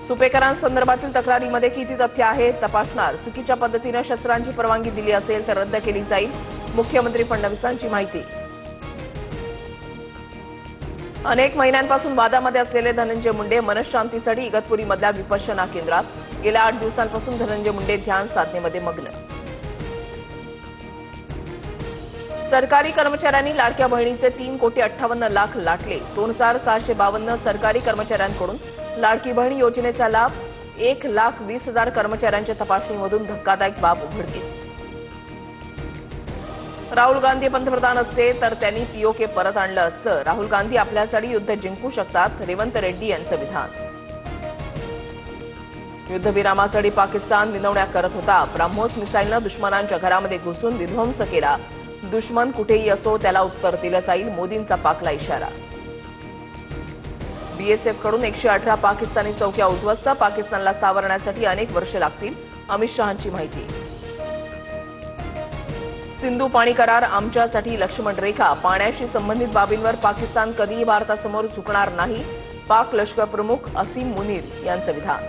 सुपेकरांसंदर्भातील तक्रारीमध्ये किती तथ्य आहेत तपासणार. चुकीच्या पद्धतीने शस्त्रांची परवानगी दिली असेल तर रद्द केली जाईल. मुख्यमंत्री फडणवीसांची माहिती. अनेक महिन्यांपासून वादामध्ये असलेले धनंजय मुंडे मनशांतीसाठी इगतपुरीमधल्या विपश्यना केंद्रात. गेल्या 8 दिवसांपासून धनंजय मुंडे ध्यान साधनेमध्ये मग्न. सरकारी कर्मचाऱ्यांनी लाडक्या बहिणीचे 3,58,00,000 लाटले. 2,652 सरकारी कर्मचाऱ्यांकडून लाडकी बहीण योजनेचा लाभ. 1,20,000 कर्मचाऱ्यांच्या तपासणीमधून धक्कादायक बाब उघडकीस. राहुल गांधी पंतप्रधान असते तर त्यांनी पीओके परत आणलं असतं. राहुल गांधी आपल्यासाठी युद्ध जिंकू शकतात. रेवंत रेड्डी यांचं विधान. युद्धविरामासाठी पाकिस्तान विनवण्या करत होता. ब्रह्मोस मिसाईलनं दुश्मनांच्या घरामध्ये घुसून विध्वंस केला. दुश्मन कुठेही असो त्याला उत्तर दिलं जाईल. मोदींचा पाकला इशारा. बीएसएफ कडून 118 पाकिस्तानी चौक्या उद्ध्वस्त. पाकिस्तानला सावरण्यासाठी अनेक वर्षे लागतील. अमित शहांची माहिती. सिंधू पाणी करार आमच्यासाठी लक्ष्मण रेखा. पाण्याशी संबंधित बाबींवर पाकिस्तान कधीही भारतासमोर झुकणार नाही. पाक लष्कर प्रमुख असीम मुनीर यांचं विधान.